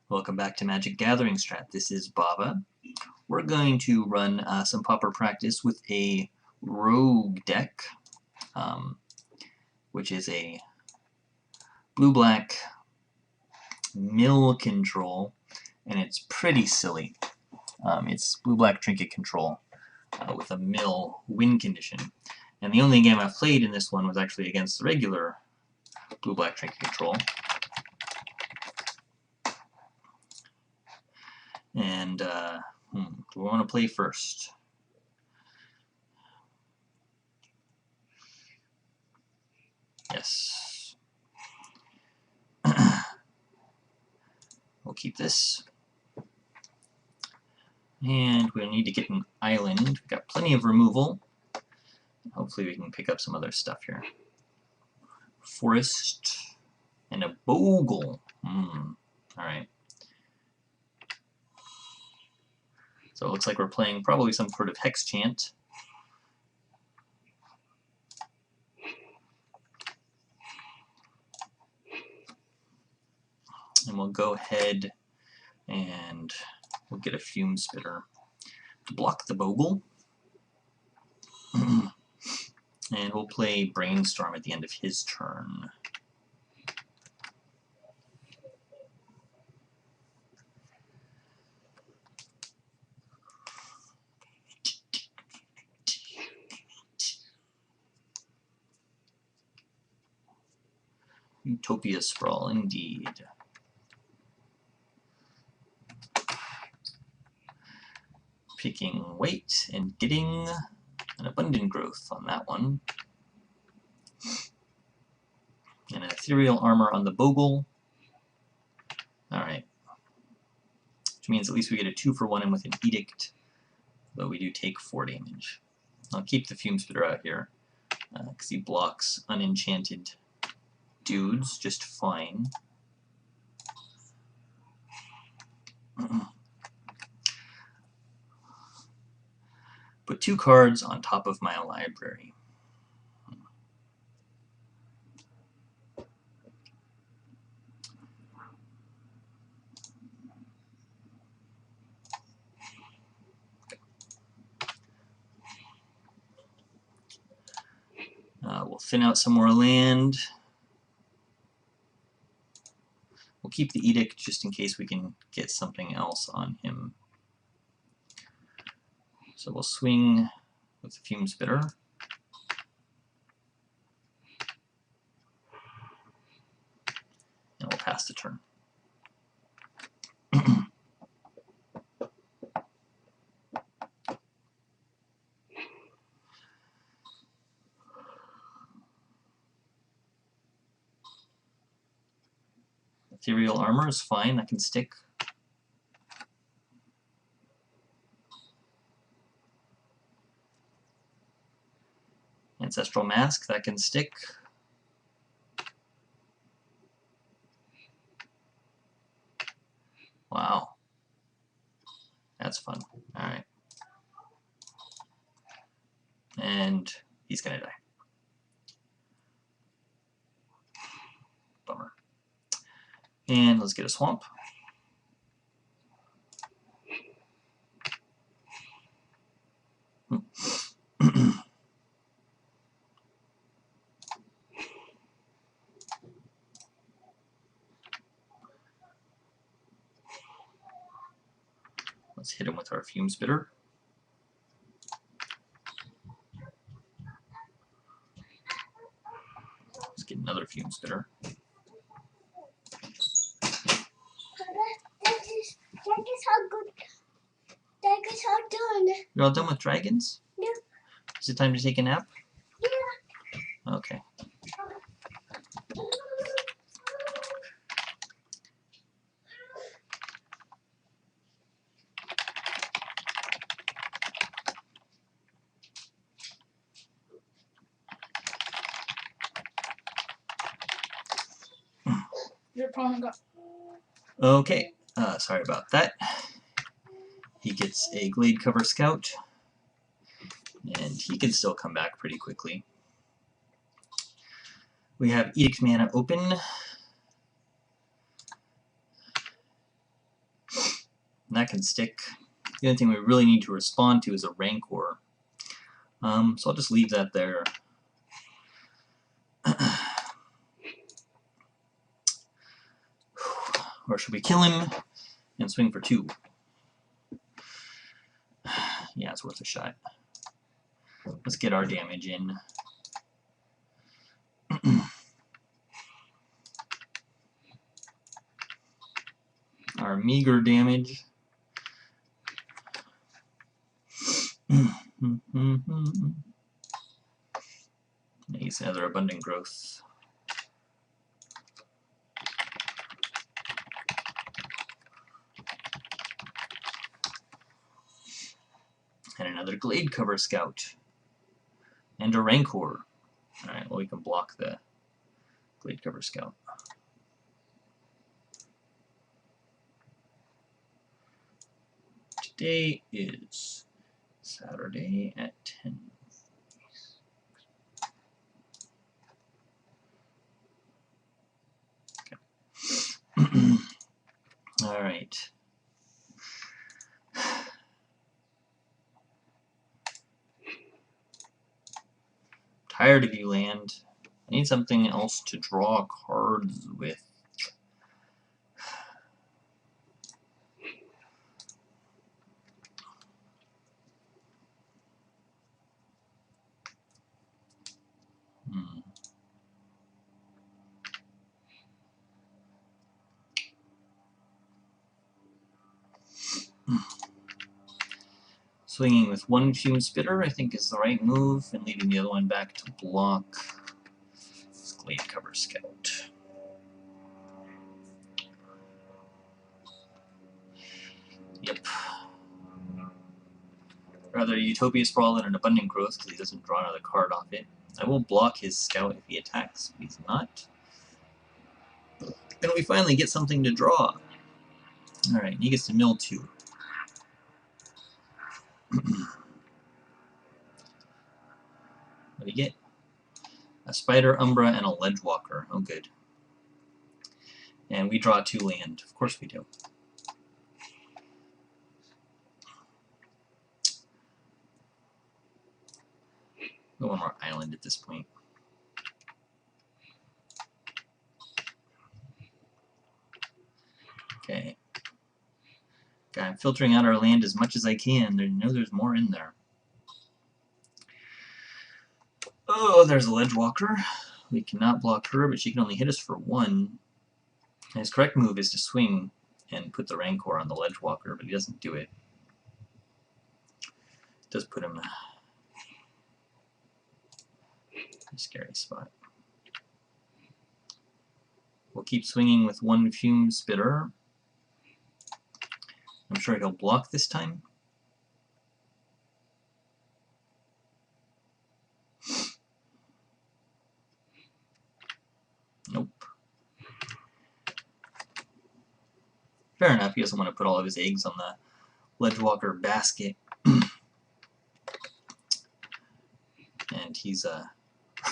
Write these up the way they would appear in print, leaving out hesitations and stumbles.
Welcome back to MagicGatheringStrat. This is Bava. We're going to run some Pauper practice with a rogue deck, which is a blue-black mill control, and it's pretty silly. It's blue-black Trinket control with a mill win condition. And the only game I've played in this one was actually against the regular blue-black Trinket control. And do we want to play first? Yes. We'll keep this. And we'll need to get an island. We've got plenty of removal. Hopefully we can pick up some other stuff here. Forest and a bogle. Alright. So it looks like we're playing probably some sort of Hexchant. And we'll go ahead and we'll get a Fume Spitter to block the bogle. And we'll play Brainstorm at the end of his turn. Utopia Sprawl, indeed. Picking weight and getting an abundant growth on that one. And an ethereal armor on the bogle. Alright. Which means at least we get a 2-for-1 and with an edict, though we do take 4 damage. I'll keep the Fume Spitter out here, because he blocks unenchanted dudes just fine. Put 2 cards on top of my library. We'll thin out some more land. We'll keep the edict just in case we can get something else on him. So we'll swing with the Fume Spitter. And we'll pass the turn. Ethereal Armor is fine, that can stick. Ancestral Mask, that can stick. Wow. That's fun. Alright. And he's gonna die. Bummer. And let's get a swamp. Let's hit him with our Fume Spitter. Let's get another Fume Spitter. That is all done. You're all done with dragons? Yeah. Is it time to take a nap? Yeah. Okay. Your opponent got. Okay. Sorry about that. He gets a Glade Cover Scout, and he can still come back pretty quickly. We have Edict Mana open. that can stick. The only thing we really need to respond to is a Rancor. So I'll just leave that there. Or should we kill him and swing for 2? Yeah, it's worth a shot. Let's get our damage in. Our meager damage. Nice, another abundant growth. And another Glade Cover Scout. And a Rancor. Alright, well we can block the Glade Cover Scout. Today is Saturday at 10. Okay. Alright. Tired of you, land. I need something else to draw cards with. Swinging with 1 Fume Spitter, I think, is the right move, and leaving the other one back to block this Glade Cover Scout. Yep. Rather Utopia Sprawl than an Abundant Growth, because he doesn't draw another card off it. I will block his Scout if he attacks, but he's not. Then we finally get something to draw. Alright, he gets to mill 2. What do you get? A Spider, Umbra, and a Ledgewalker. Oh, good. And we draw 2 land. Of course we do. Go one more island at this point. Okay. Okay, I'm filtering out our land as much as I can. I know there's more in there. Oh, there's a Ledgewalker. We cannot block her, but she can only hit us for 1. And his correct move is to swing and put the Rancor on the Ledgewalker, but he doesn't do it. It does put him in a scary spot. We'll keep swinging with 1 Fume Spitter. I'm sure he'll block this time. Nope. Fair enough, he doesn't want to put all of his eggs on the Ledgewalker basket. And he's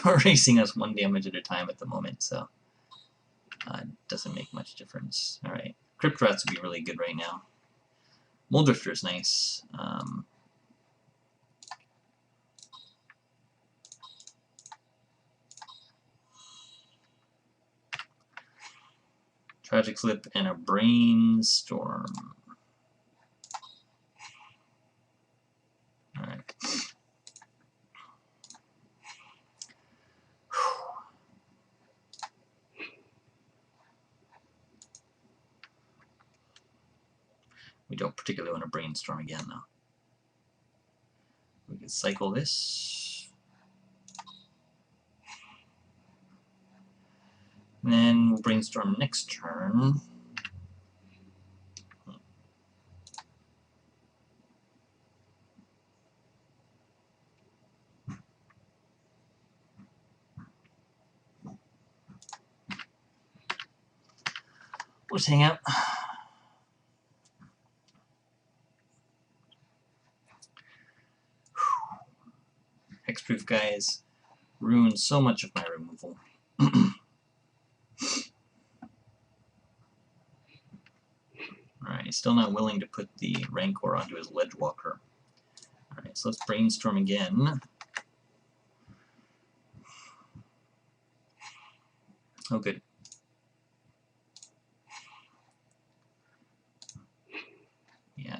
erasing us 1 damage at a time at the moment, so it doesn't make much difference. Alright, Crypt Rats would be really good right now. Muldrifter's nice. Tragic Flip and a Brainstorm. Alright. We don't particularly want to Brainstorm again, though. We can cycle this. And then we'll Brainstorm next turn. We'll just hang out. Hexproof guys ruin so much of my removal. Alright, he's still not willing to put the Rancor onto his Ledgewalker. Alright, so let's brainstorm again. Oh, good. Yeah.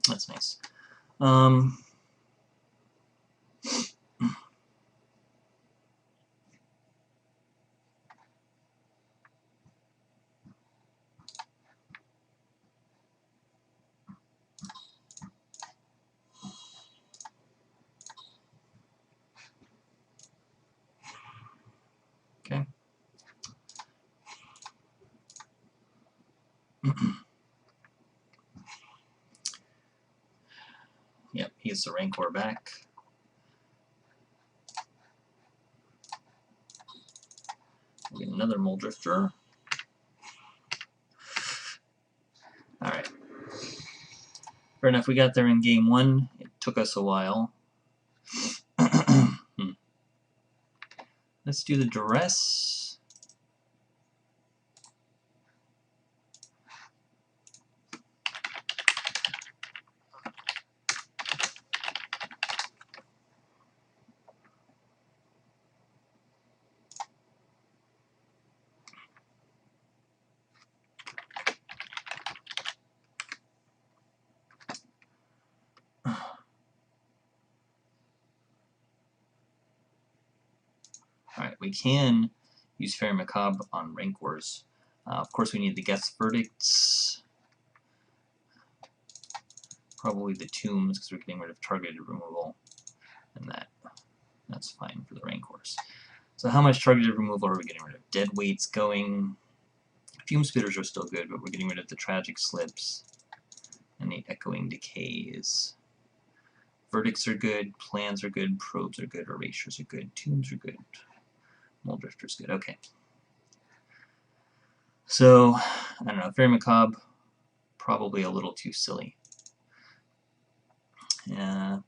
That's nice. Okay. Yep, he gets the Rancor back. We'll get another Mole Drifter. Alright. Fair enough, we got there in game 1. It took us a while. Let's do the Duress. Alright, we can use Fairy Macabre on Rancors. Of course, we need the Guess Verdicts. Probably the Tombs, because we're getting rid of targeted removal. And that's fine for the Rancors. So how much targeted removal are we getting rid of? Dead Weights going. Fume Spitters are still good, but we're getting rid of the Tragic Slips and the Echoing Decays. Verdicts are good, Plans are good, Probes are good, Erasures are good, Tombs are good, Mole Drifter's good. Okay. So, I don't know, Fairy Macabre, probably a little too silly.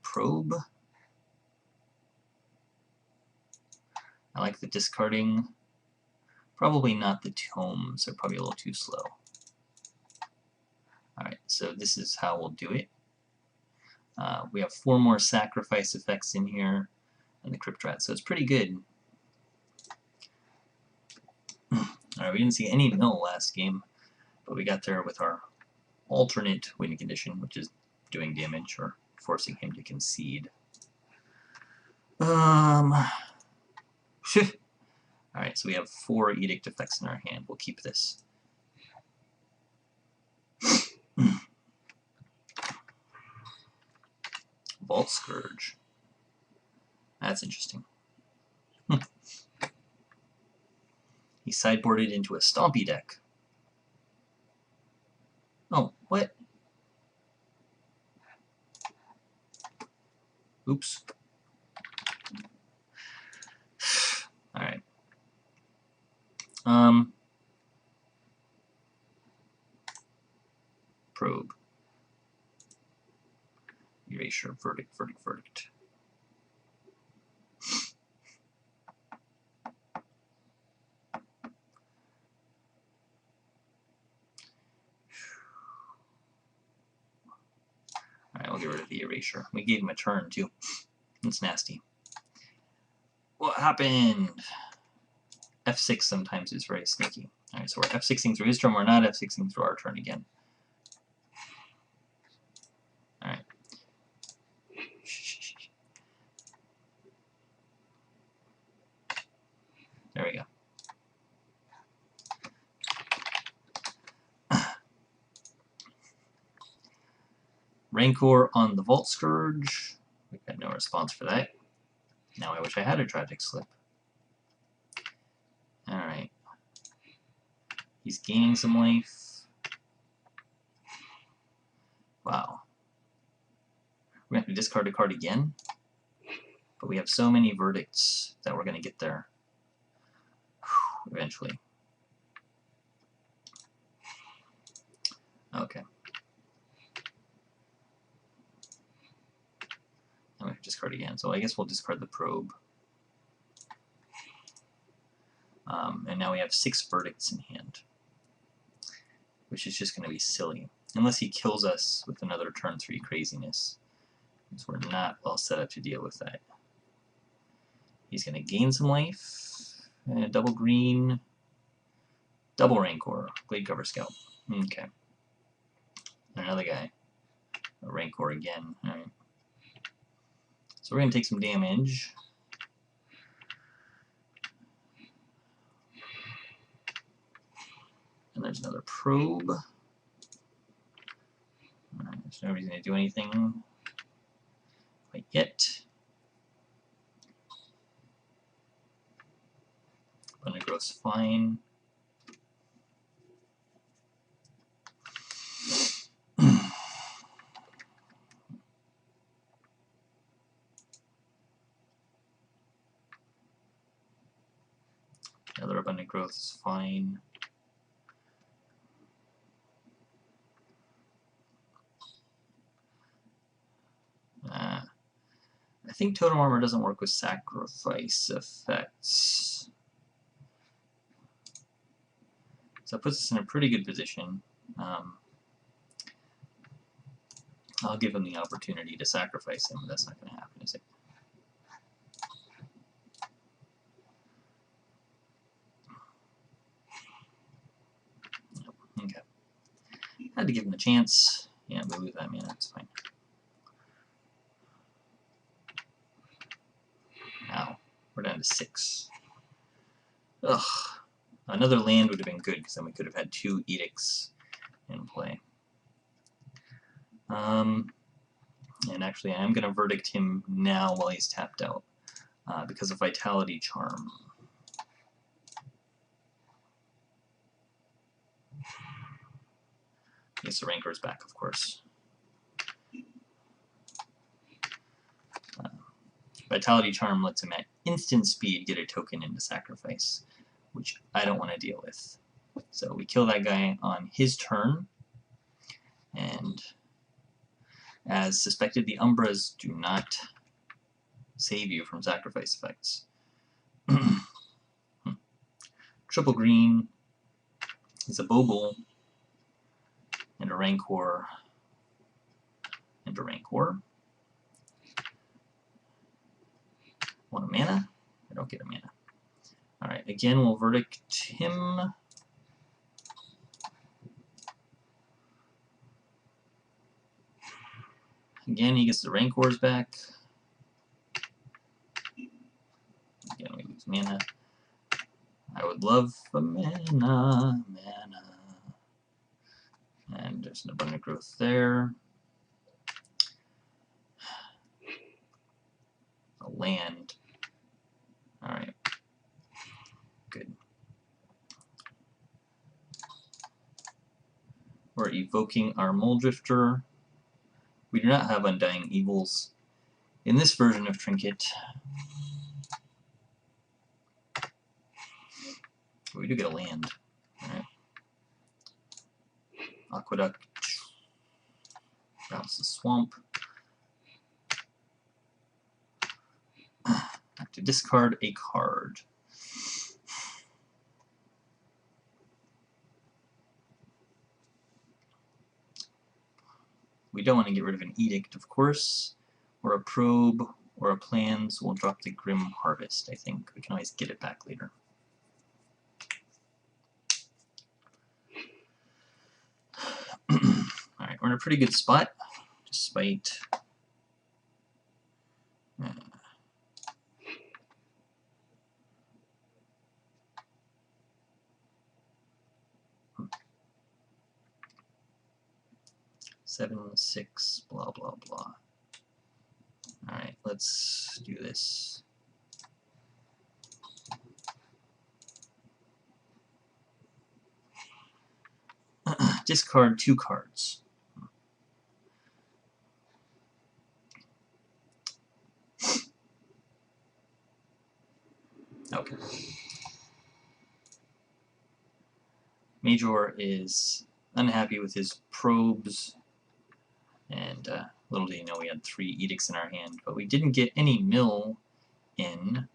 Probe. I like the discarding. Probably not the Tomes, they're probably a little too slow. Alright, so this is how we'll do it. We have 4 more sacrifice effects in here, and the Crypt Rat, so it's pretty good. Alright, we didn't see any mill last game, but we got there with our alternate winning condition, which is doing damage or forcing him to concede. Alright, so we have 4 Edict effects in our hand. We'll keep this. Vault Scourge. That's interesting. He sideboarded into a Stompy deck. Oh, what? Oops. Alright. Probe. Erasure. Verdict. Verdict. Verdict. Alright, we'll get rid of the Erasure. We gave him a turn, too. That's nasty. What happened? F6 sometimes is very sneaky. Alright, so we're F6ing through his turn. We're not F6ing through our turn again. Alright. There we go. Rancor on the Vault Scourge. We got no response for that. Now I wish I had a Tragic Slip. Alright. He's gaining some life. Wow. We have to discard a card again? But we have so many verdicts that we're going to get there. Eventually. Okay. discard again. So I guess we'll discard the probe. And now we have 6 verdicts in hand, which is just going to be silly. Unless he kills us with another turn 3 craziness. Because we're not well set up to deal with that. He's going to gain some life. Double green. Double Rancor. Glade Cover Scout. Okay. Another guy. A Rancor again. Alright. So we're going to take some damage. And there's another probe. There's no reason to do anything quite yet. Undergrowth's fine. Another abundant growth is fine. I think Totem Armor doesn't work with sacrifice effects. So that puts us in a pretty good position. I'll give him the opportunity to sacrifice him, but that's not going to happen, is it? Nope. Okay. Had to give him a chance. Yeah, we lose that mana, it's fine. Now, we're down to 6. Ugh. Another land would have been good, because then we could have had 2 edicts in play. And actually, I am going to verdict him now while he's tapped out, because of Vitality Charm. Yes, the Rancor's back, of course. Vitality Charm lets him at instant speed get a token into sacrifice, which I don't want to deal with. So we kill that guy on his turn, and as suspected, the Umbras do not save you from sacrifice effects. Triple green is a Bogle, and a Rancor, and a Rancor. Want a mana? I don't get a mana. Alright, again we'll verdict him. Again he gets the Rancors back. Again we lose mana. I would love a mana. And there's an abundant growth there. A land. Alright. Good. We're evoking our Muldrifter. We do not have Undying Evils in this version of Trinket. We do get a land. Alright. Aqueduct. Bounce the swamp. Have to discard a card. We don't want to get rid of an Edict, of course, or a Probe, or a Plans. We'll drop the Grim Harvest, I think. We can always get it back later. Alright, we're in a pretty good spot, despite... Seven, 6, blah, blah, blah. Alright, let's do this. Discard 2 cards. Okay. Major is unhappy with his probes, and Little did you know we had 3 edicts in our hand, but we didn't get any mill in.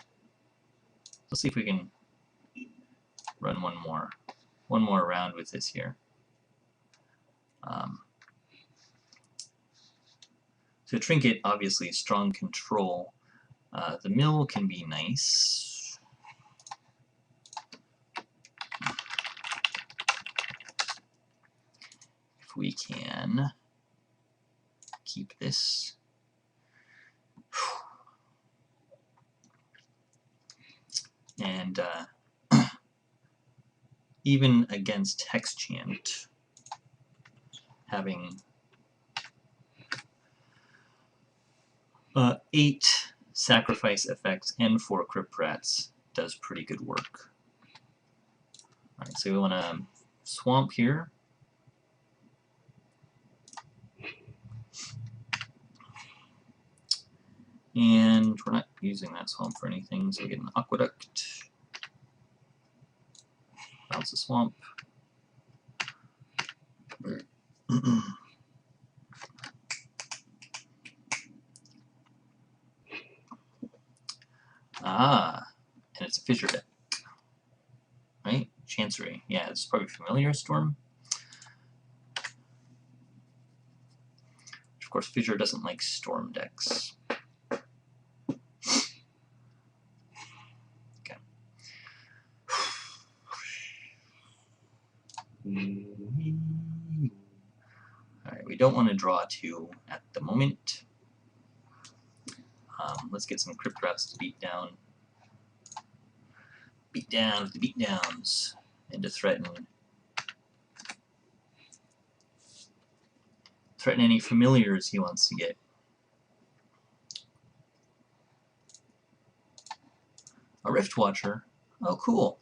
Let's see if we can run one more round with this here. So Trinket, obviously strong control. The mill can be nice. If we can keep this. And even against Hexchant, having 8 sacrifice effects and 4 crypt rats does pretty good work. Alright, so we want to swamp here. And we're not using that swamp for anything, so we get an aqueduct. Bounce the swamp. And it's a fissure deck. Right? Chancery. Yeah, it's probably familiar, Storm. Of course, fissure doesn't like storm decks. Okay. Alright, we don't want to draw 2 at the moment. Let's get some crypt rats to beat down. Beat down with the beat downs. And to threaten any familiars he wants to get. A Rift Watcher? Oh, cool.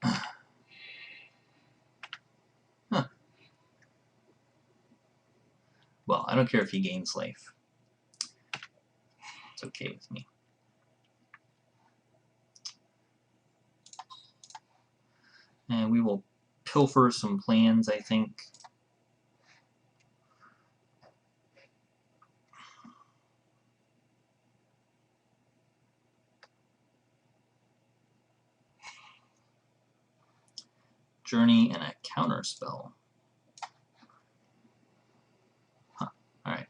Huh. Well, I don't care if he gains life. It's okay with me. And we will pilfer some plans, I think. Journey and a counter spell. Huh. Alright.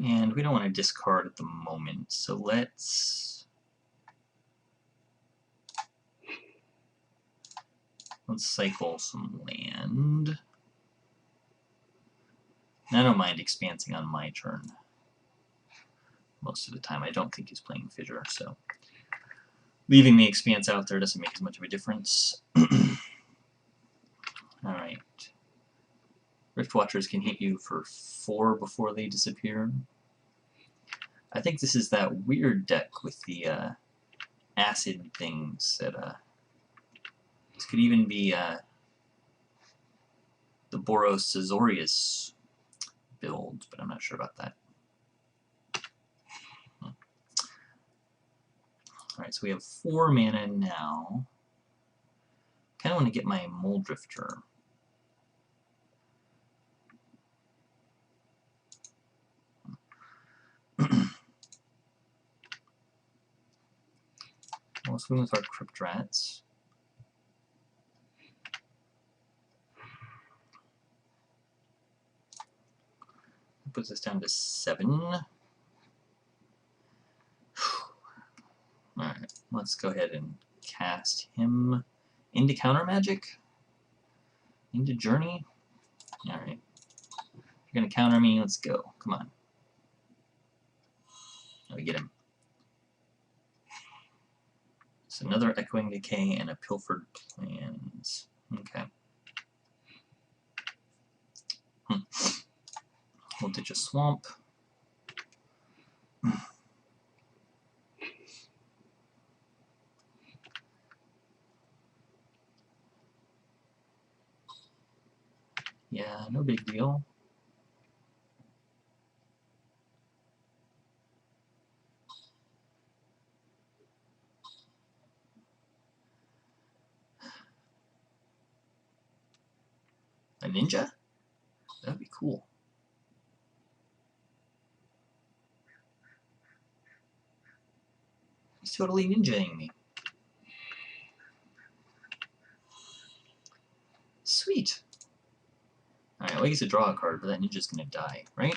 And we don't want to discard at the moment, so let's cycle some land. And I don't mind expansing on my turn. Most of the time I don't think he's playing fissure, so leaving the expanse out there doesn't make as much of a difference. Alright. Rift Watchers can hit you for 4 before they disappear. I think this is that weird deck with the acid things that this could even be the BorosKitty build, but I'm not sure about that. Alright, so we have 4 mana now. Kinda want to get my Mole Drifter. We'll swing with our Crypt Rats. That puts us down to 7. Alright, let's go ahead and cast him into Counter Magic. Into Journey. Alright. You're gonna counter me, let's go. Come on. Now we get him. So another Echoing Decay and a Pilfered Plans. Okay. We'll ditch a Swamp. Yeah, no big deal. A ninja? That'd be cool. He's totally ninjaing me. Sweet. Alright, well, I guess to draw a card, but that ninja's gonna die, right?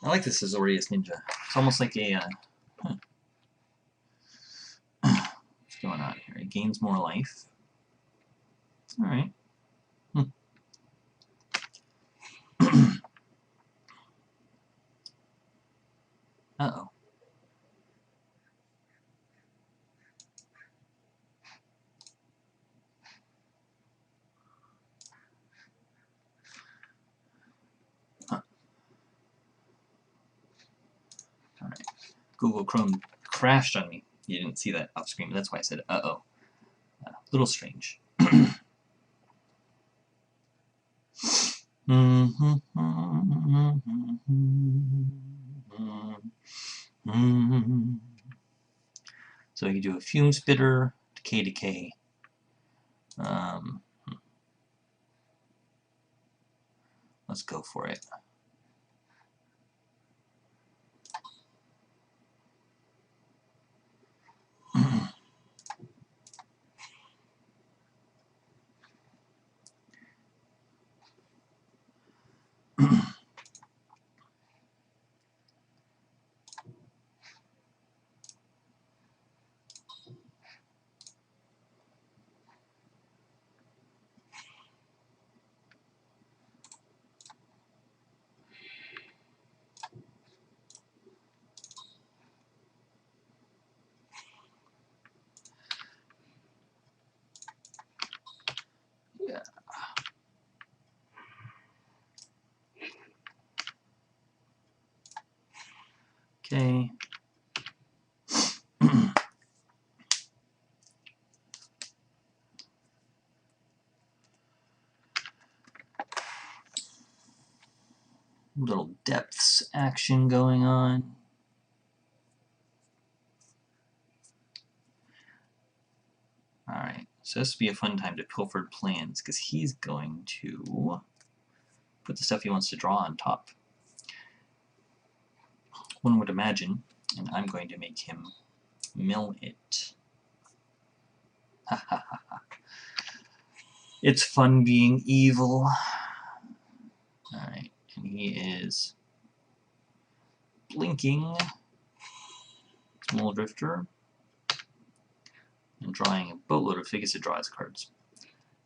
I like this Azorius Ninja. It's almost like a, what's going on here? It gains more life. Alright. Uh-oh. Alright. Google Chrome crashed on me. You didn't see that off screen, but that's why I said uh-oh. A little strange. So you can do a Fume Spitter, Decay. Let's go for it. Yeah. Okay. Little depths action going on. Alright, so this will be a fun time to pilfer plans, because he's going to put the stuff he wants to draw on top. One would imagine, and I'm going to make him mill it. Ha ha ha ha. It's fun being evil. Alright, and he is blinking Small Drifter and drawing a boatload of figures to draw his cards.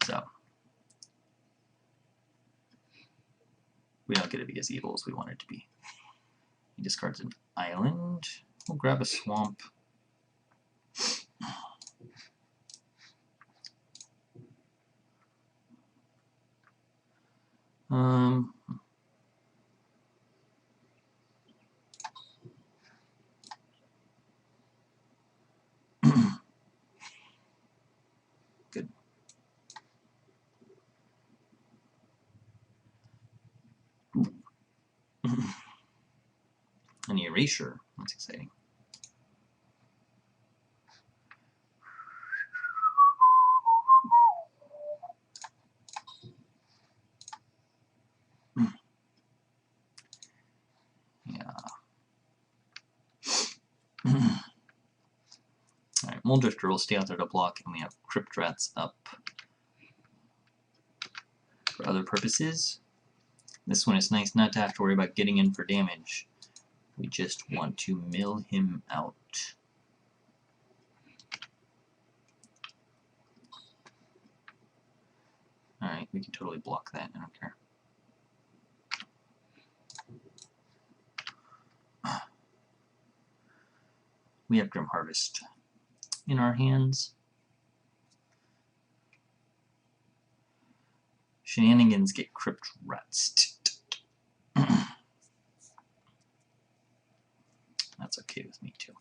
So we don't get to be as evil as we want it to be. He discards an island. We'll grab a swamp. Good. An erasure. That's exciting. Yeah. Alright, Muldrifter will stay out there to block, and we have Crypt Rats up for other purposes. This one is nice not to have to worry about getting in for damage. We just want to mill him out. Alright, we can totally block that, I don't care. We have Grim Harvest in our hands. Shenanigans get crypt rats. That's okay with me too.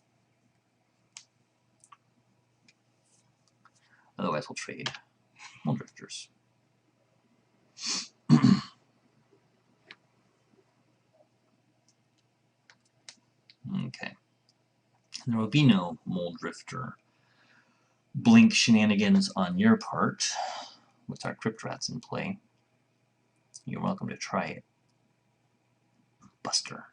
Otherwise we'll trade Muldrifters. Okay. There will be no Muldrifter blink shenanigans on your part with our crypt rats in play. You're welcome to try it, Buster.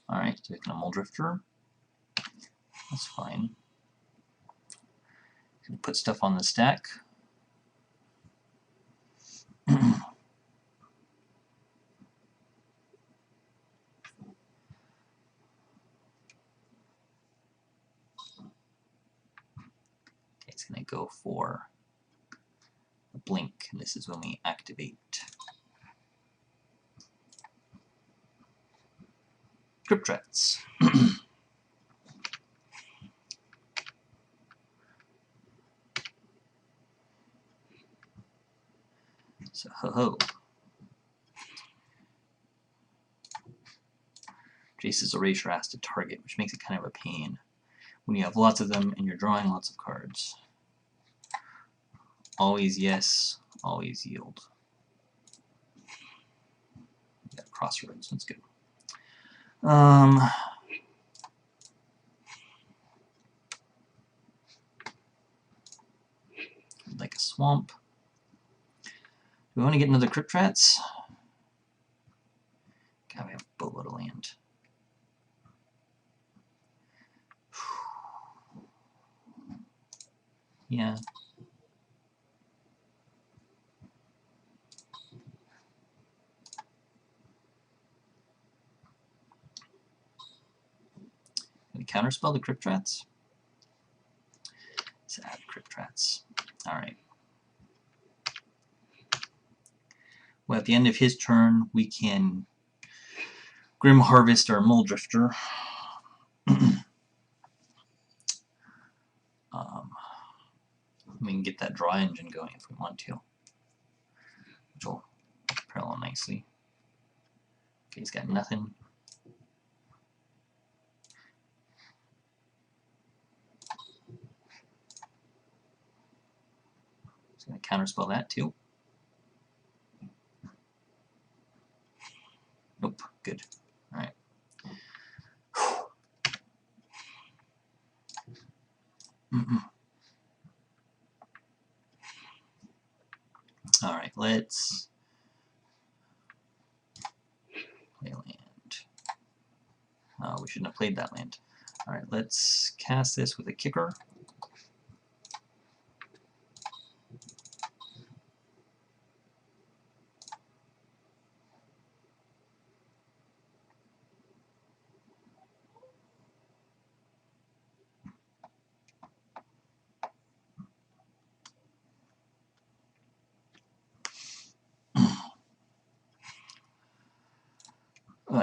Alright, taking a Muldrifter. That's fine. Gonna put stuff on the stack. It's going to go for a blink, and this is when we activate Crypt Rats. So, ho-ho. Jace's Erasure has to target, which makes it kind of a pain when you have lots of them and you're drawing lots of cards. Always yes, always yield. We got Crossroads, that's good. Like a swamp. Do we want to get another Crypt Rats? God, we have a boatload of land. Yeah. Can we counterspell the Crypt Rats? Let's add Crypt Rats. Alright. Well, at the end of his turn, we can Grim Harvest our Muldrifter. We can get that draw engine going if we want to, which will parallel nicely. Okay, he's got nothing. He's going to counterspell that too. Nope, good. Alright. Alright, let's play land. We shouldn't have played that land. Alright, let's cast this with a kicker.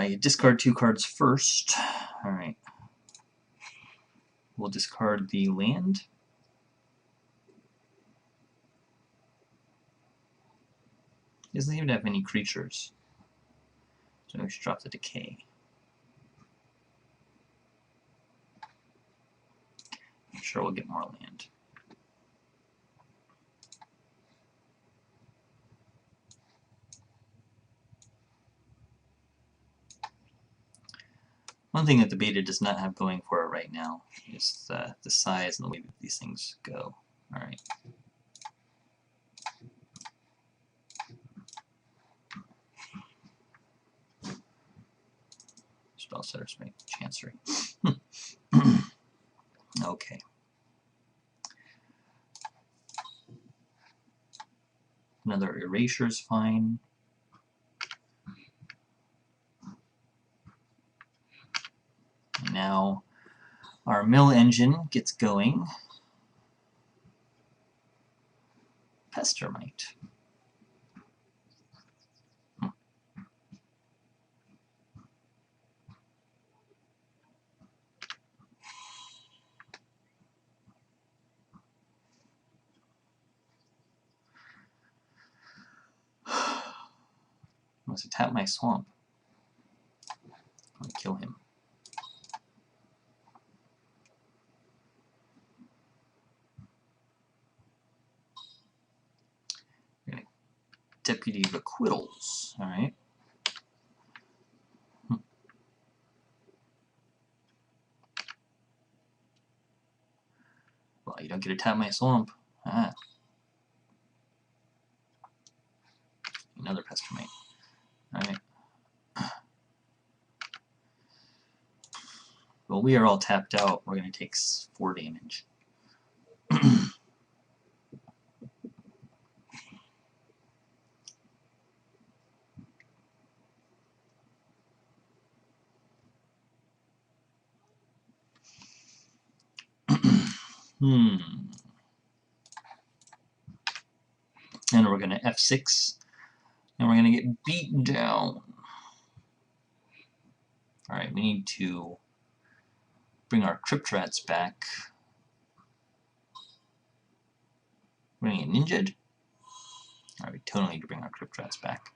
You discard 2 cards first. Alright. We'll discard the land. He doesn't even have any creatures. So we should drop the decay. I'm sure we'll get more land. One thing that the beta does not have going for it right now is the size and the way that these things go. Alright. Spellsetter Smite, Chancery. Okay. Another Erasure is fine. And now our mill engine gets going. Pestermite. must have tapped my swamp. I'm gonna kill him. We're gonna Deputy of Acquittals. Alright. Well, you don't get to tap my swamp. Ah. Another Pestermite. Alright. Well, we are all tapped out. We're going to take 4 damage. And we're going to F6. And we're going to get beaten down. Alright, we need to bring our Cryptrats back. We're going to get ninja'd. Alright, we totally need to bring our Cryptrats back.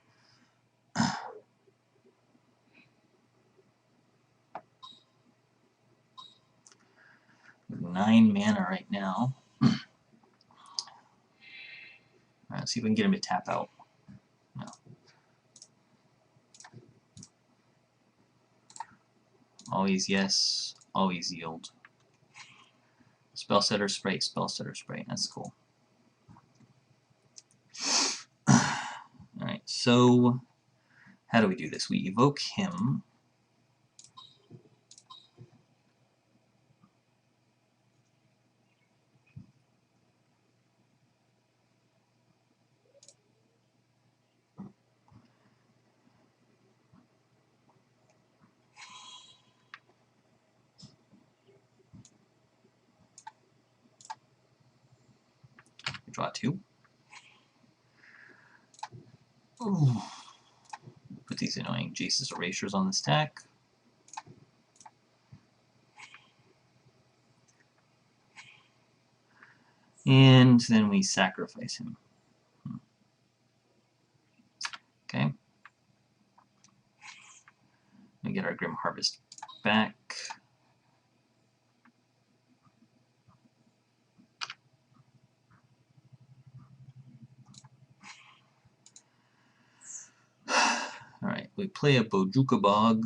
9 mana right now. Alright, let's see if we can get him to tap out. No. Always yes, always yield. Spellsetter Sprite, Spellsetter Sprite, that's cool. Alright, so how do we do this? We evoke him. Draw 2. Ooh. Put these annoying Jace's Erasures on the stack. And then we sacrifice him. Okay. We get our Grim Harvest back. Alright, we play a Bojuka Bog.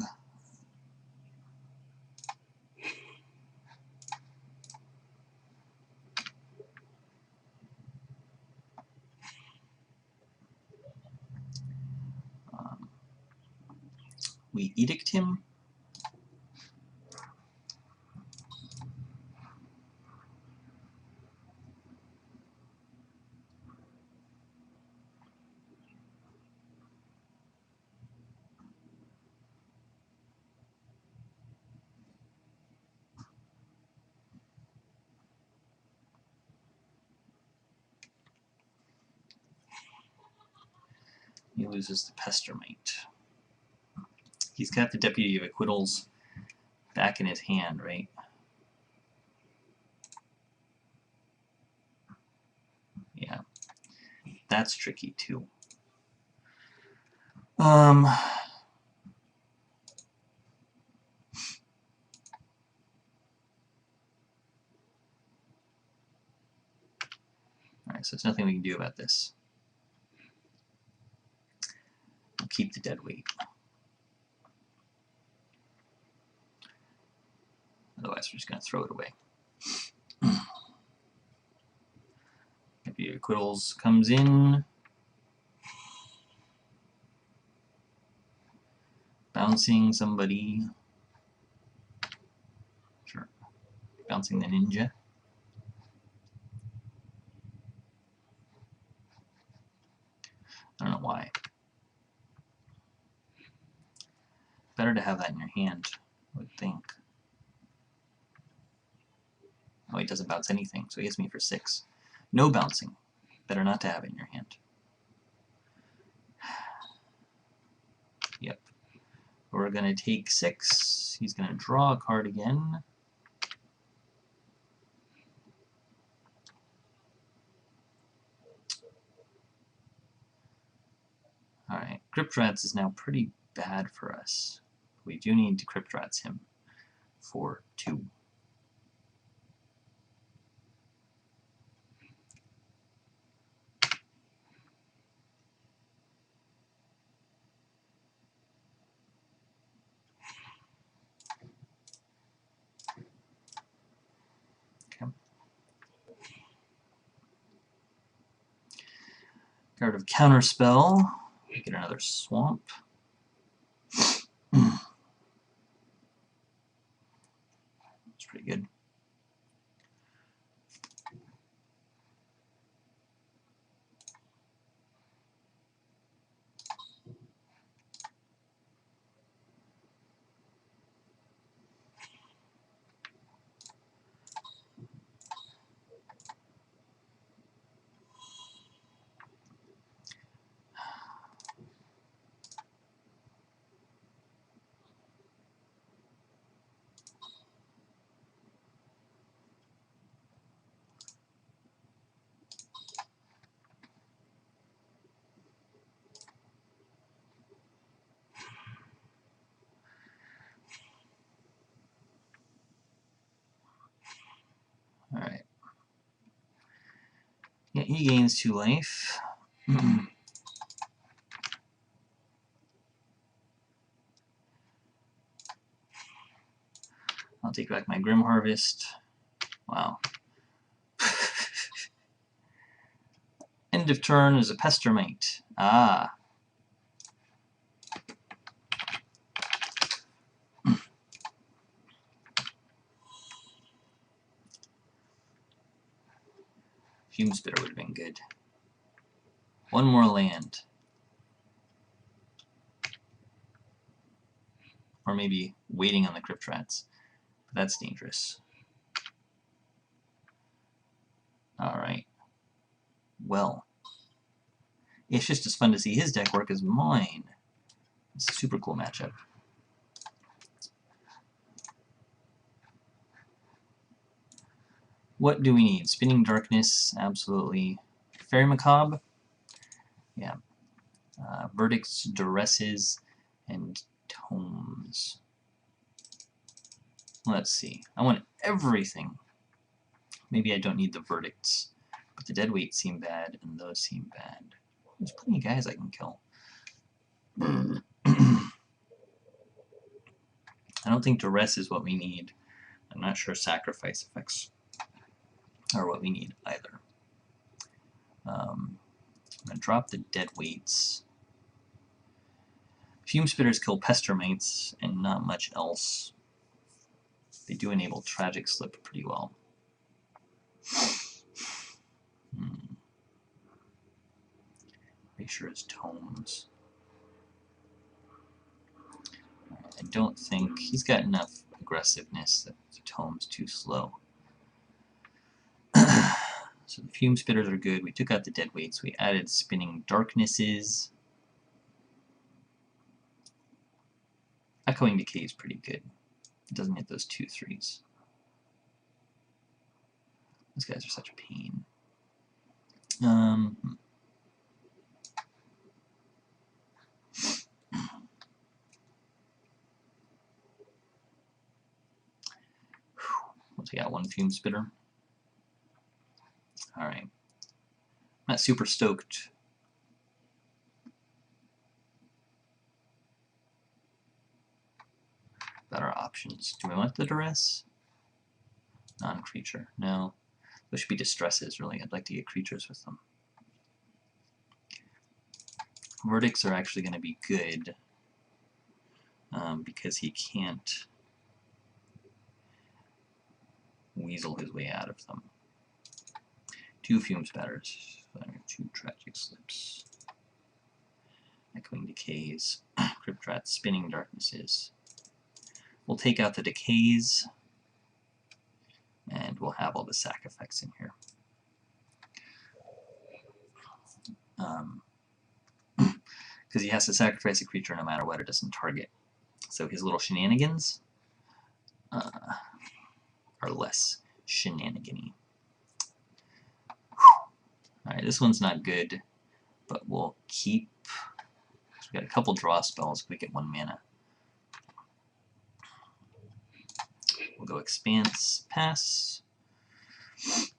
We Edict him. He loses the Pestermite. He's got the Deputy of Acquittals back in his hand, right? Yeah. That's tricky too. Alright, so there's nothing we can do about this. We'll keep the dead weight. Otherwise, we're just going to throw it away. Maybe Acquittals comes in. Bouncing somebody. Sure. Bouncing the ninja. I don't know why. Better to have that in your hand, I would think. Oh, he doesn't bounce anything, so he hits me for 6. No bouncing. Better not to have it in your hand. Yep. We're going to take 6. He's going to draw a card again. Alright. Crypt Rats is now pretty bad for us. We do need to Crypt Rats him for 2. Okay. Card of Counterspell. We get another Swamp. It's pretty good. Alright. Yeah, he gains 2 life. I'll take back my Grim Harvest. Wow. End of turn is a Pestermite. Ah. Fume Spitter would have been good. 1 more land. Or maybe waiting on the Crypt Rats. But that's dangerous. Alright. Well. It's just as fun to see his deck work as mine. It's a super cool matchup. What do we need? Spinning Darkness, absolutely. Fairy Macabre? Yeah. Verdicts, Duresses, and Tomes. Let's see. I want everything. Maybe I don't need the Verdicts. But the Deadweight seem bad, and those seem bad. There's plenty of guys I can kill. I don't think Duress is what we need. I'm not sure Sacrifice effects are what we need either. I'm going to drop the Deadweights. Fume Spitters kill Pestermites and not much else. They do enable Tragic Slip pretty well. Make sure it's Tomes. I don't think he's got enough aggressiveness that the Tome's too slow. So the Fume Spitters are good. We took out the Deadweights. We added Spinning Darknesses. Echoing Decay is pretty good. It doesn't hit those 2/3s. Those guys are such a pain. We'll take out 1 Fume Spitter. Alright. Not super stoked. Better options. Do we want the Duress? Non-creature. No. Those should be Distresses, really. I'd like to get creatures with them. Verdicts are actually going to be good. Because he can't weasel his way out of them. 2 Fume Spatters. 2 Tragic Slips. Echoing Decays. Crypt Rats. Spinning Darknesses. We'll take out the Decays. And we'll have all the sack effects in here. Because he has to sacrifice a creature no matter what, it doesn't target. So his little shenanigans are less shenanigan-y. Alright, this one's not good, but we'll keep we got a couple draw spells. We get 1 mana. We'll go Expanse, pass.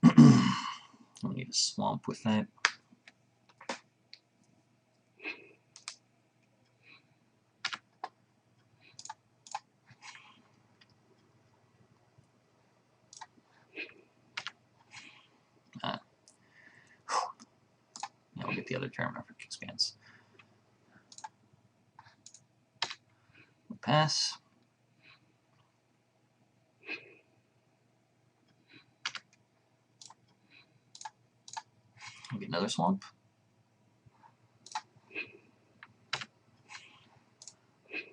We'll need a swamp with that. Yeah, we'll get the other term for Expanse. We'll pass. We'll get another swamp.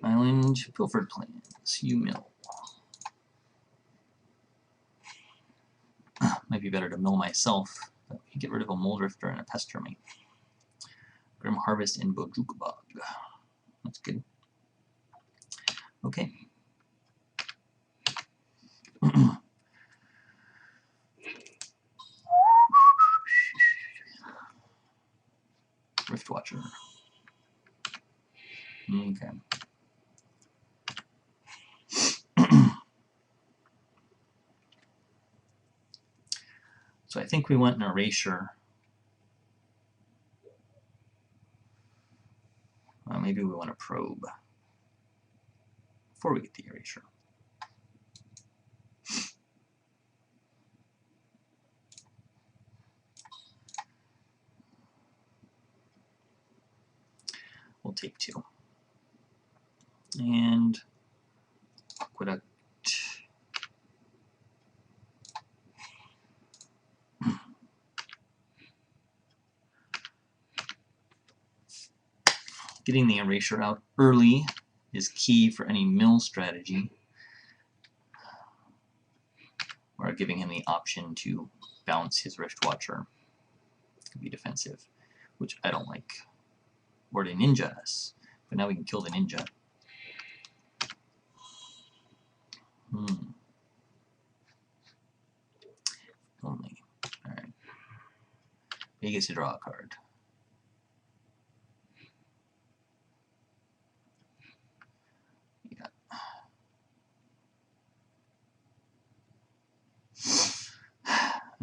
Island, Pilfered Plains, you mill. Might be better to mill myself. But we can get rid of a Moldrifter and a Pester Me. Grim Harvest and Bojuka Bog. That's good. Okay. Riftwatcher. Okay. So I think we want an Erasure. Maybe we want a Probe before we get the Erasure. We'll take 2. And Aqueduct. Getting the Erasure out early is key for any mill strategy, or giving him the option to bounce his Riftwatcher to be defensive, which I don't like. Or to ninja us, but now we can kill the ninja. Only. Alright. He gets to draw a card. Yeah.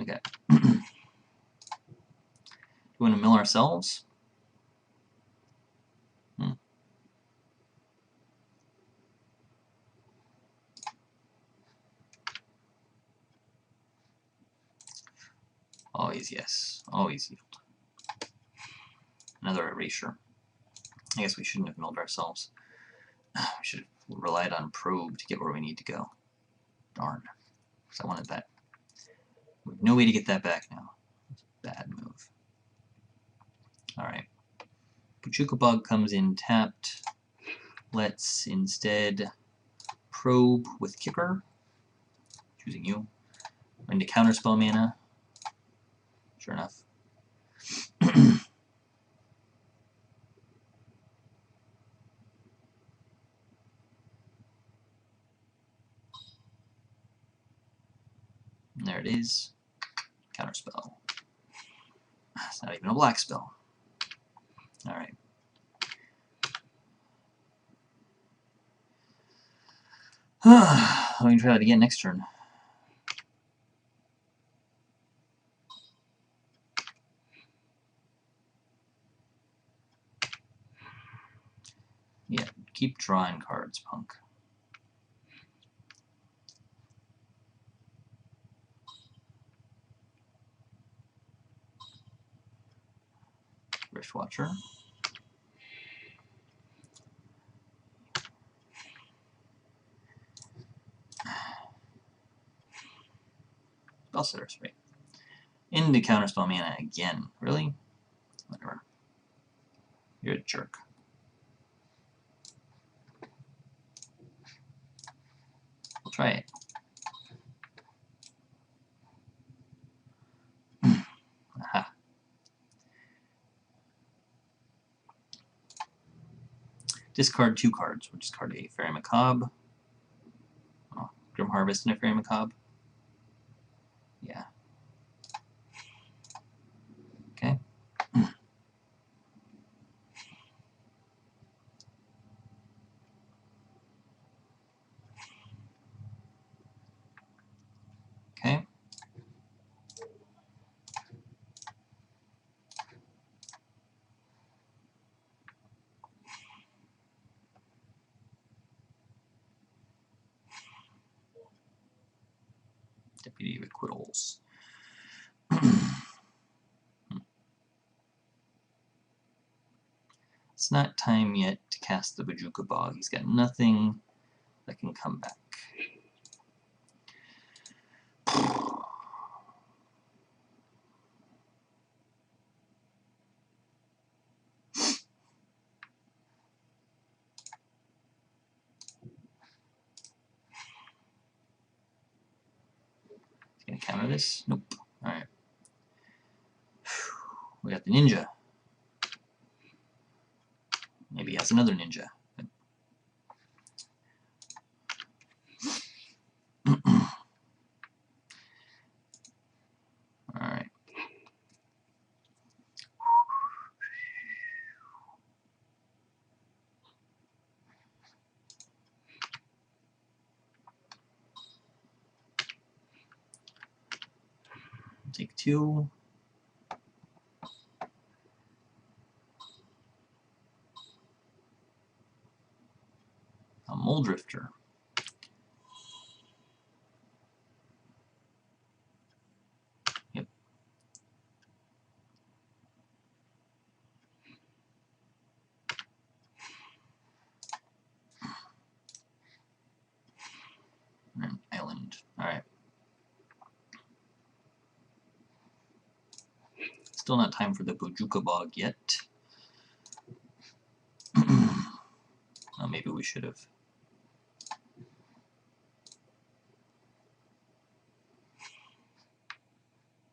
Okay. Do we want to mill ourselves? Always yes. Always yield. Another Erasure. I guess we shouldn't have milled ourselves. We should have relied on Probe to get where we need to go. Darn. Because I wanted that. We have no way to get that back now. It's a bad move. Alright. Bojuka Bog comes in tapped. Let's instead Probe with Kicker. Choosing you. We're into counterspell mana. Sure enough. And there it is. Counterspell. It's not even a black spell. Alright. We can try that again next turn. Yeah, keep drawing cards, punk. Riftwatcher. Spellsetter's right. Into counterspell mana again. Really? Whatever. You're a jerk. We'll try it. Aha. Discard 2 cards. We'll discard a Fairy Macabre. Oh, Grim Harvest and a Fairy Macabre. Yeah. Okay. Deputy of Acquittals. It's not time yet to cast the Bojuka Bog. He's got nothing that can come back. Gonna counter this? Nope. Alright. We got the ninja. Maybe he has another ninja. Alright. Take 2. A Mole Drifter. Yep. An island. Alright. Still not time for the Bojuka Bog yet. Well, maybe we should have.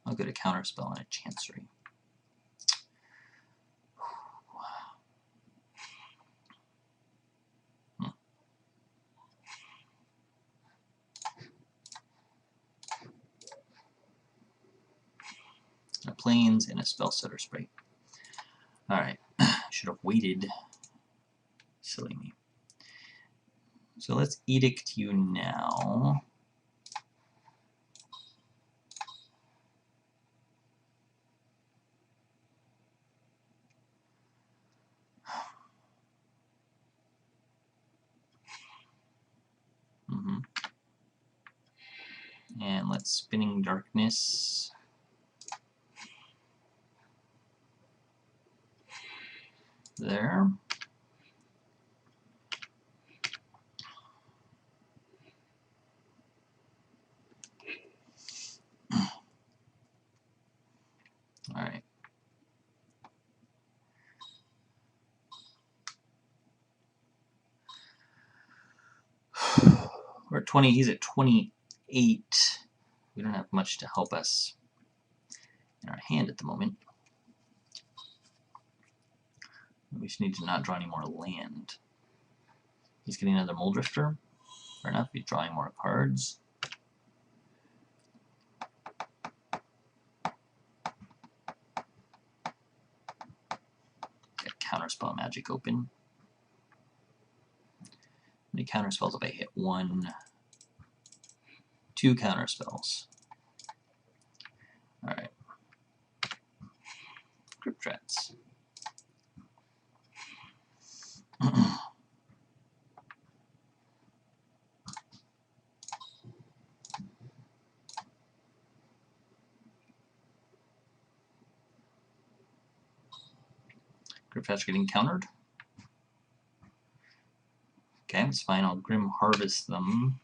I'll get a counterspell on a Chancery. A Plains and a Spellsetter Spray. Alright, should have waited. Silly me. So let's Edict you now. And let's Spinning Darkness. There. Alright. We're at 20, he's at 28. We don't have much to help us in our hand at the moment. We just need to not draw any more land. He's getting another Mole Drifter. Fair enough, he's drawing more cards. Got Counterspell Magic open. How many counterspells if I hit 1? 2 counterspells. Alright. Crypt Rats. Crypt Rats getting countered. Okay, that's fine. I'll Grim Harvest them.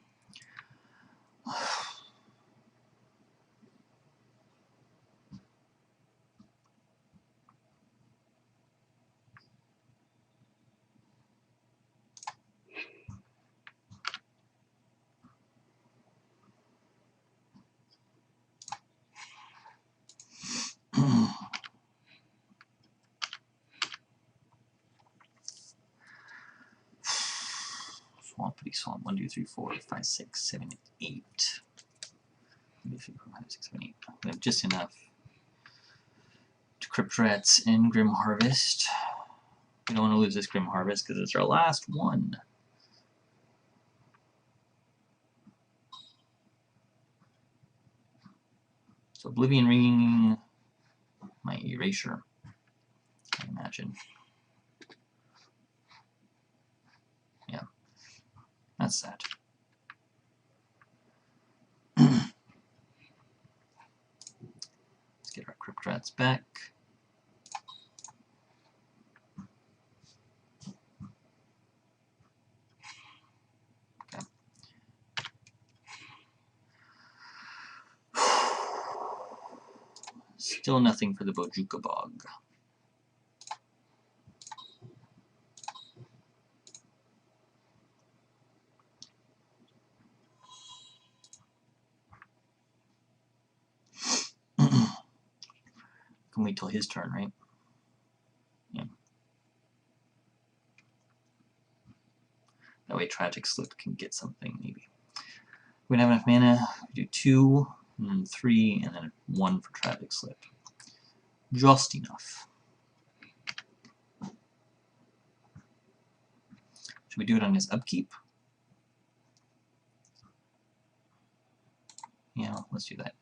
Swampity Swamp. 1, 2, 3, 4, 5, 6, 7, 8. 1, 2, 3, 4, 5, 6, 7, 8. We have just enough to Crypt Rats and Grim Harvest. We don't want to lose this Grim Harvest because it's our last one. So Oblivion Ringing my Erasure, I imagine. Yeah, that's sad. Cryptrat's back. Okay. Still nothing for the Bojuka Bog. Can wait till his turn, right? Yeah. That way Tragic Slip can get something, maybe. We don't have enough mana. We do 2, and then 3, and then 1 for Tragic Slip. Just enough. Should we do it on his upkeep? Yeah, let's do that.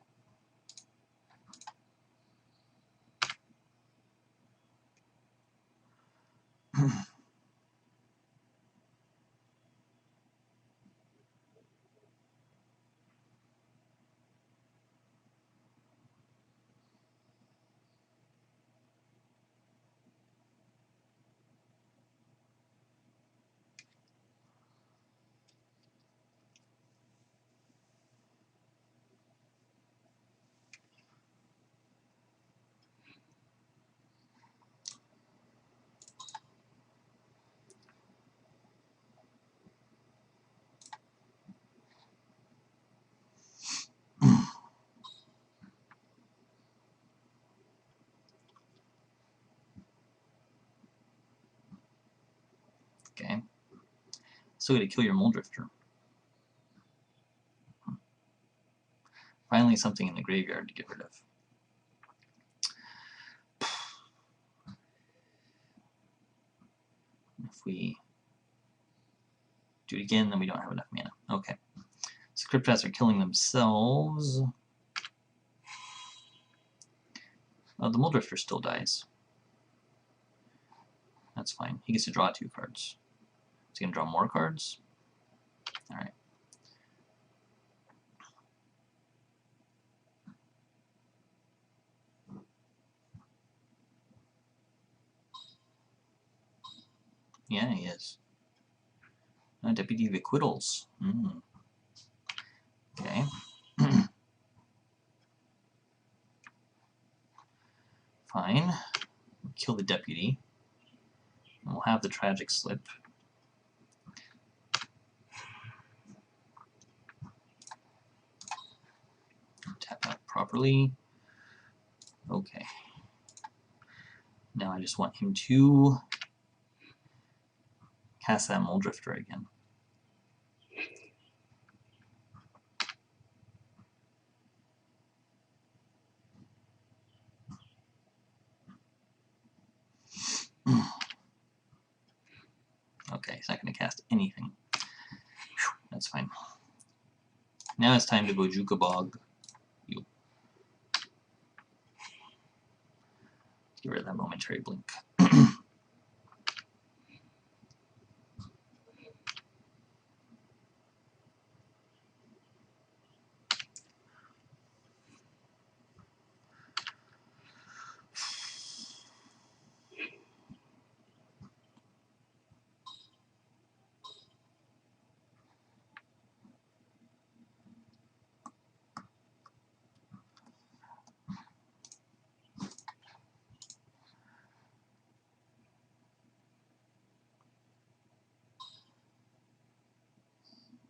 Okay. Still got to kill your Moldrifter. Finally something in the graveyard to get rid of. If we do it again, then we don't have enough mana. Okay. So Cryptrats are killing themselves. Oh, the Moldrifter still dies. That's fine. He gets to draw 2 cards. Is he going to draw more cards? Alright. Yeah, he is. Deputy of Acquittals. Okay. Fine. We'll kill the Deputy. And we'll have the Tragic Slip. Tap out properly. Okay. Now I just want him to cast that Moldrifter again. Okay, he's not going to cast anything. Whew, that's fine. Now it's time to Bojuka Bog. You. Get rid of that momentary blink.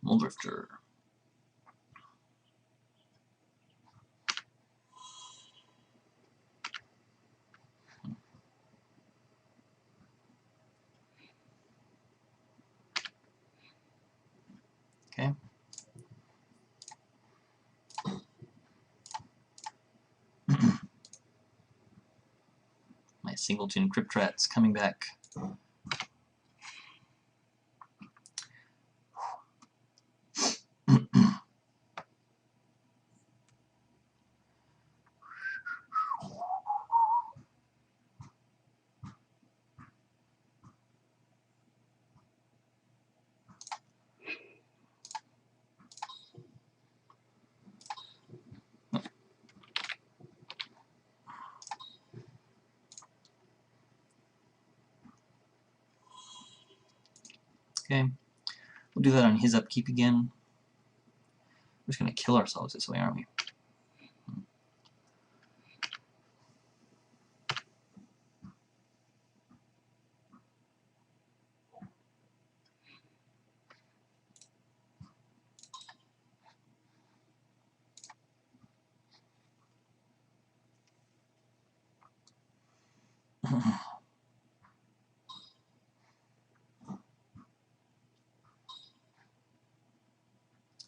Moldrifter. Okay. My Singleton Cryptrat's coming back. Okay, we'll do that on his upkeep again. We're just going to kill ourselves this way, aren't we?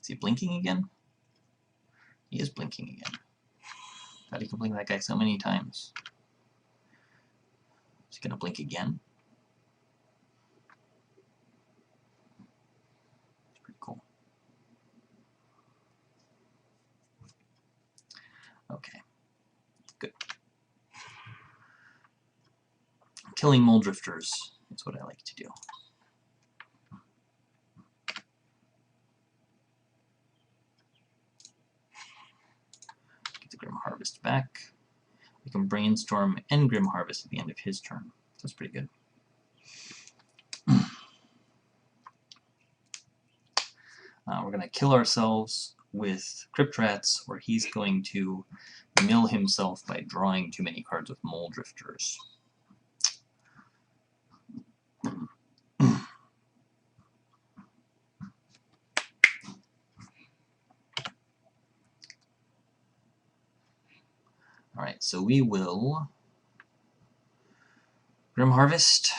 Is he blinking again? He is blinking again. God, he can blink that guy so many times. Is he gonna blink again? It's pretty cool. Okay, good. Killing mole drifters is what I like to do. Get the Grim Harvest back. We can brainstorm and Grim Harvest at the end of his turn. That's pretty good. We're going to kill ourselves with Crypt Rats, or he's going to mill himself by drawing too many cards with Mole Drifters. Alright, so we will Grim Harvest.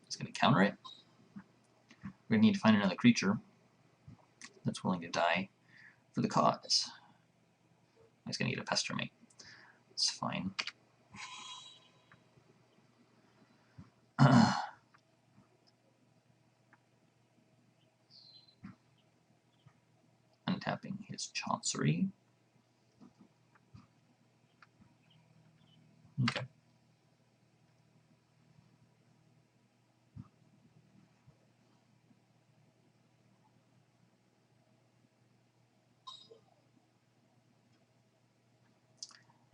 It's going to counter it. We're going to need to find another creature that's willing to die for the cause. He's going to get a Pester Mate. It's fine. Untapping his Chancery. Okay.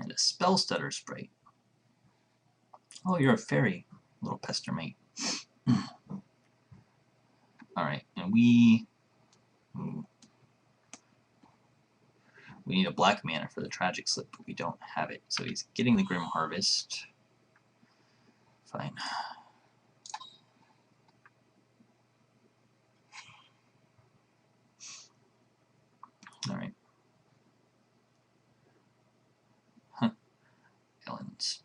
And a Spell Stutter Sprite. Oh, you're a fairy, little Pester Mate. Alright, and we need a black mana for the Tragic Slip, but we don't have it. So he's getting the Grim Harvest. Fine. Alright. Huh. Islands.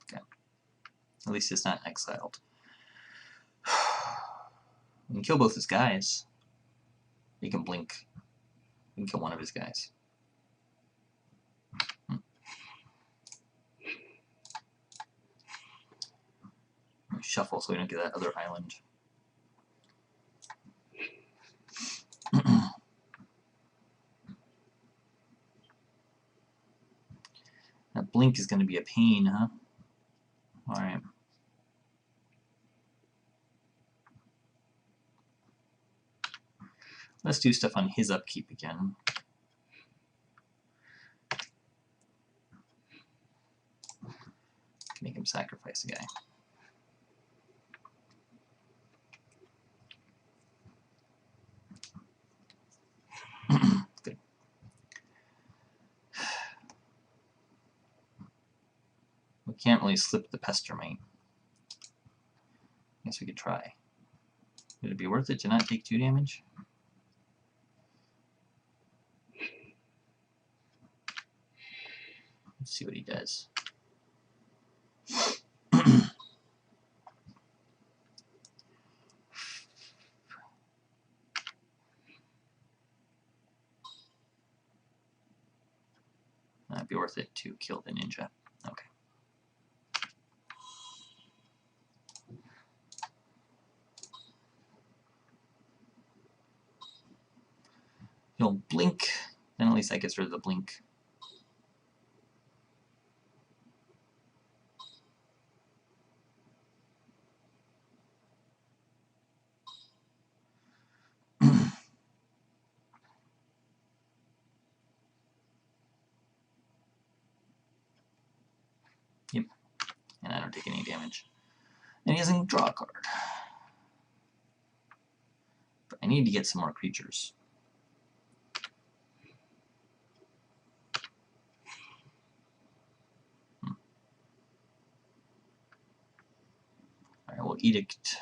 Okay. At least it's not exiled. We can kill both his guys. He can blink. We can kill one of his guys. Shuffle so we don't get that other island. That blink is going to be a pain, huh? Alright. Let's do stuff on his upkeep again. Make him sacrifice a guy. Good. We can't really slip the Pester Mate. Guess we could try. Would it be worth it to not take 2 damage? Let's see what he does. That'd be worth it to kill the ninja. Okay. He'll blink, then at least that gets rid of the blink. Yep. And I don't take any damage. And he doesn't draw a card. But I need to get some more creatures. Alright, we'll Edict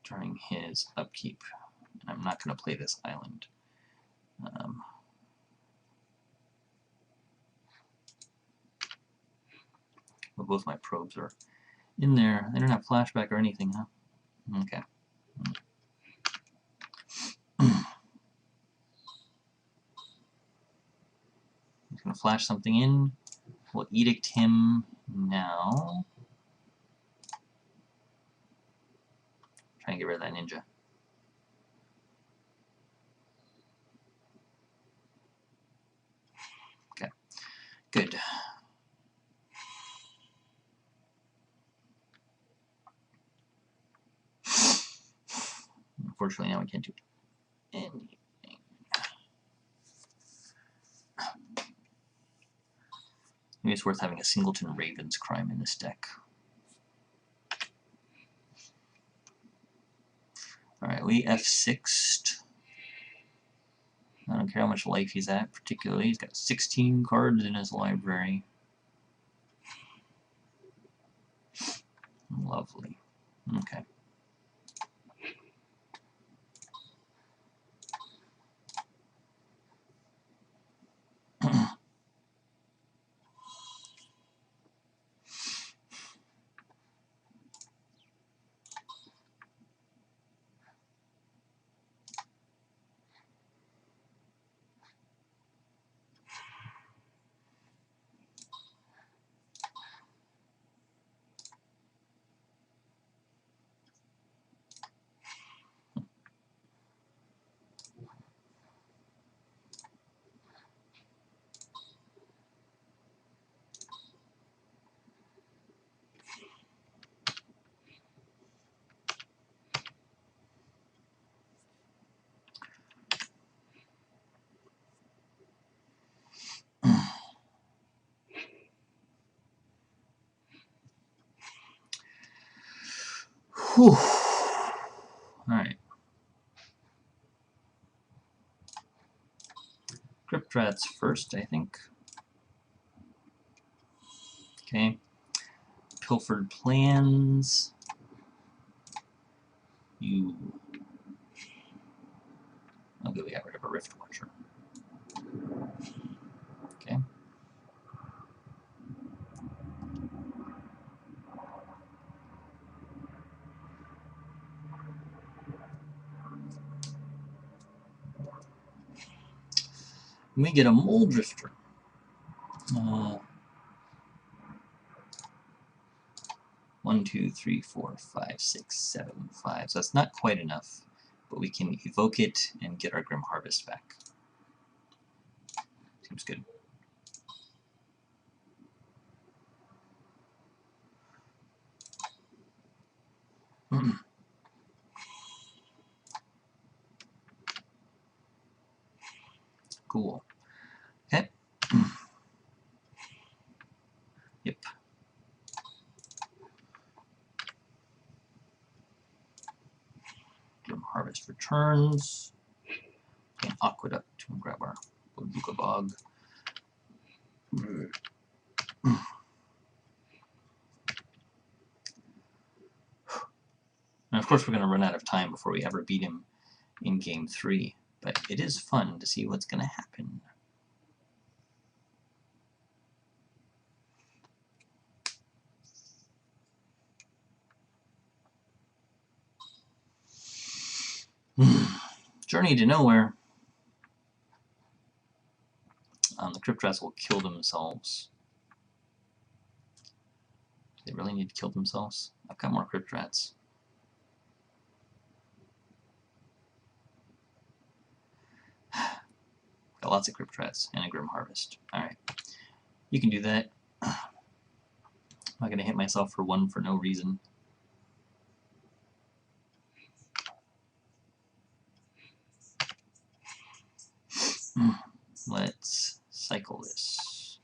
during his upkeep. And I'm not going to play this island. But both my probes are in there. They don't have flashback or anything, huh? Okay. He's going to flash something in. We'll Edict him now. Try and get rid of that ninja. Okay. Good. Unfortunately, now we can't do anything. Maybe it's worth having a Singleton Raven's Crime in this deck. Alright, we F6'd. I don't care how much life he's at, particularly. He's got 16 cards in his library. Lovely. Okay. Whew. Alright. Crypt Rats first, I think. Okay. Pilfered Plans. You. Okay, we got rid of a Rift Watcher. Okay. We get a Mole Drifter. 1, 2, 3, 4, 5, 6, 7, 5. So that's not quite enough, but we can evoke it and get our Grim Harvest back. Seems good. Cool. Okay. Yep. Grim Harvest returns. And Aqueduct to grab our Boduka Bog. And of course we're going to run out of time before we ever beat him in Game 3. But it is fun to see what's going to happen. Journey to Nowhere. The Crypt Rats will kill themselves. Do they really need to kill themselves? I've got more Crypt Rats. Got lots of Crypt Rats and a Grim Harvest. Alright. You can do that. I'm not going to hit myself for 1 for no reason. Let's cycle this.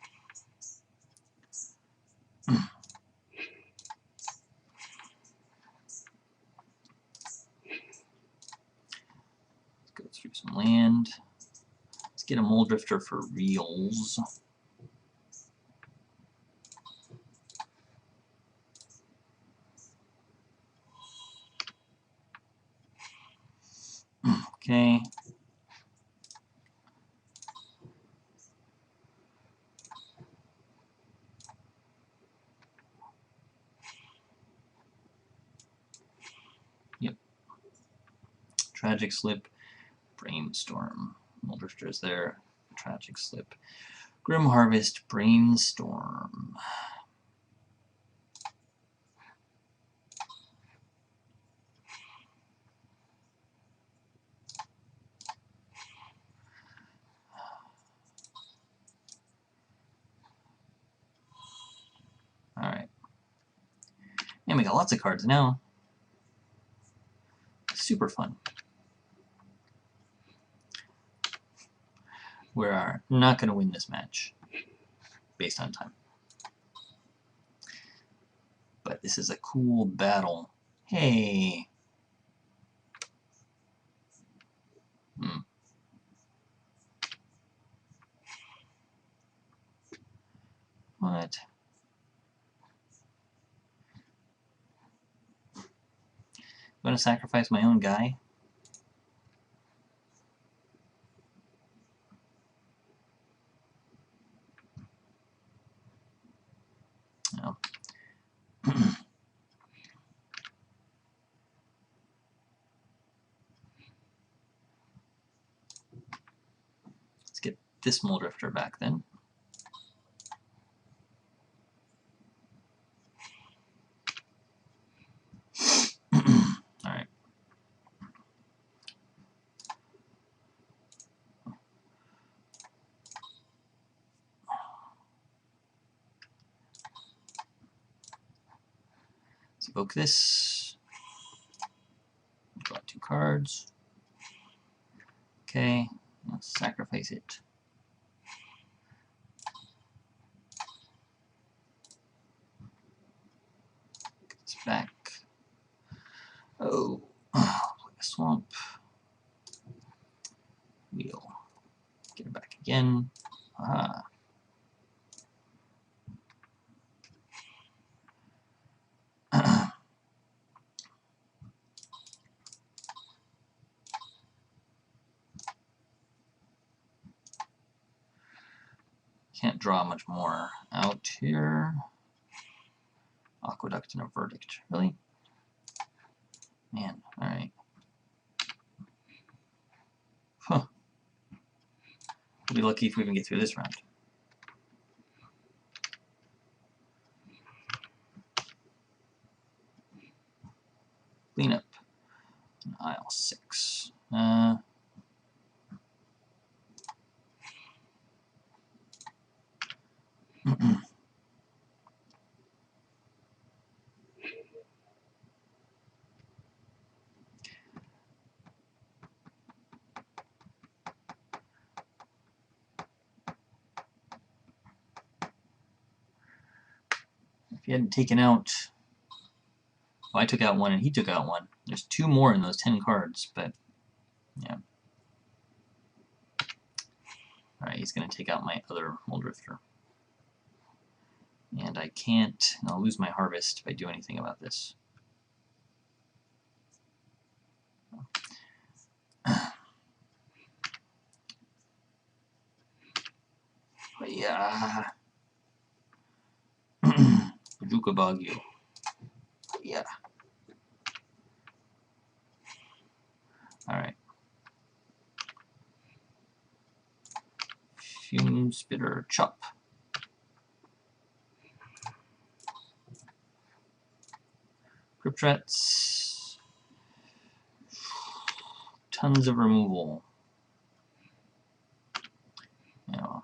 land. Let's get a Mole Drifter for reals. Okay. Yep. Tragic Slip, Brainstorm. Mole Drifter is there. Tragic Slip. Grim Harvest, Brainstorm. Alright. And we got lots of cards now. Super fun. We are not going to win this match based on time. But this is a cool battle. Hey! What? I'm going to sacrifice my own guy? No. Let's get this Mole Drifter back then. Alright. Let's evoke this. Draw 2 cards. Okay, let's sacrifice it. Get this back. Oh, play a swamp. We'll get it back again. Ah. Can't draw much more out here. Aqueduct and a Verdict. Really? Man, alright. Huh. We'll be lucky if we even get through this round. Clean up. Aisle 6. If he hadn't taken out... Well, I took out 1 and he took out 1. There's 2 more in those 10 cards, but... Yeah. Alright, he's going to take out my other Mole Drifter. And I can't... And I'll lose my Harvest if I do anything about this. But yeah... Paducah Baguio. Yeah. Alright. Fume Spitter Chop. Crypt Rats. Tons of removal. Yeah.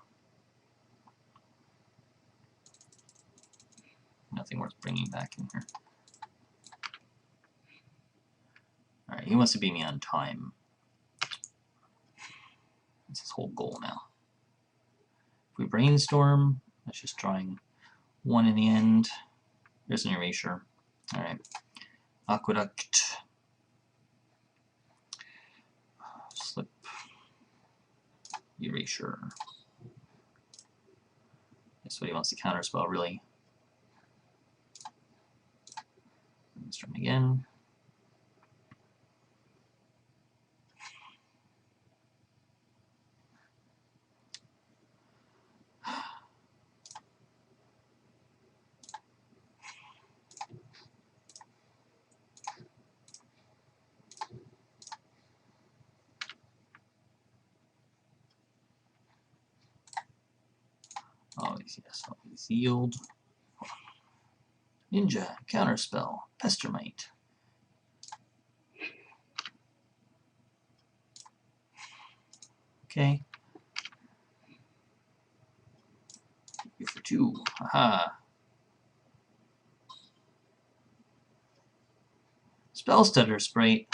Nothing worth bringing back in here. Alright, he wants to beat me on time. That's his whole goal now. If we brainstorm, that's just drawing 1 in the end. There's an erasure. Alright. Aqueduct. Slip. Erasure. That's what he wants to counterspell, really. Let's try him again. Always, yes, always yield. Ninja, counterspell, Pestermite. Okay. You for 2. Haha. Spell Stutter Sprite.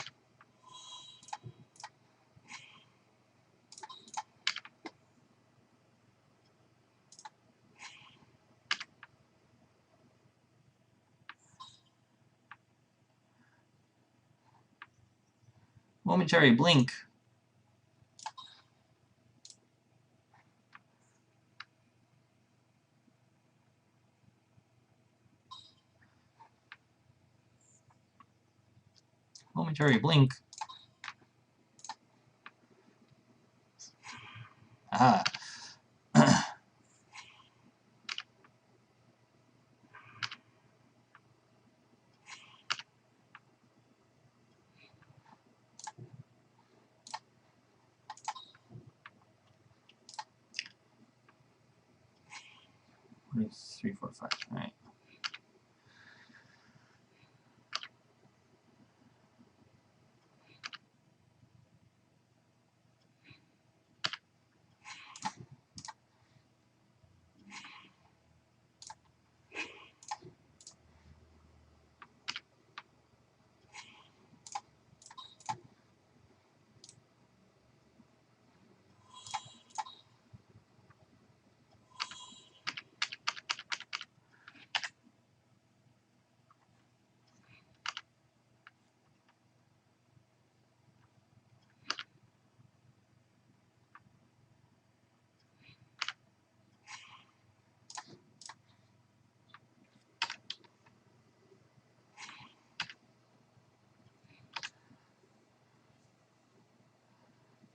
Momentary Blink. Momentary Blink. Ah. What is 3, 4, 5? All right.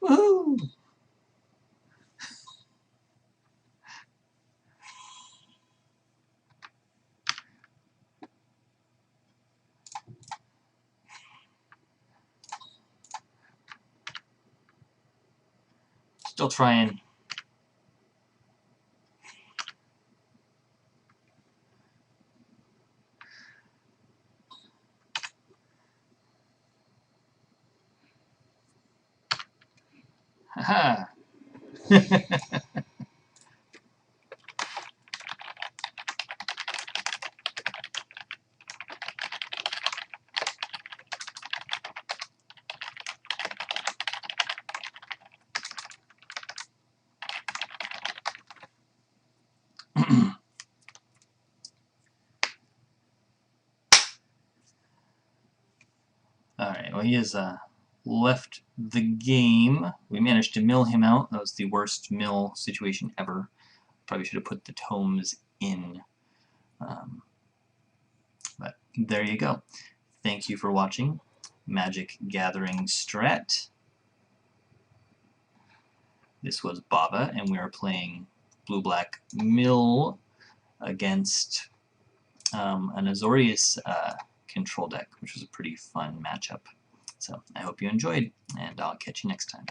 Woohoo! Still trying. Haha. Alright, well he has left the game. We managed to mill him out. That was the worst mill situation ever. Probably should have put the tomes in. But there you go. Thank you for watching MagicGatheringStrat. This was Bava, and we are playing blue-black mill against an Azorius control deck, which was a pretty fun matchup. So I hope you enjoyed, and I'll catch you next time.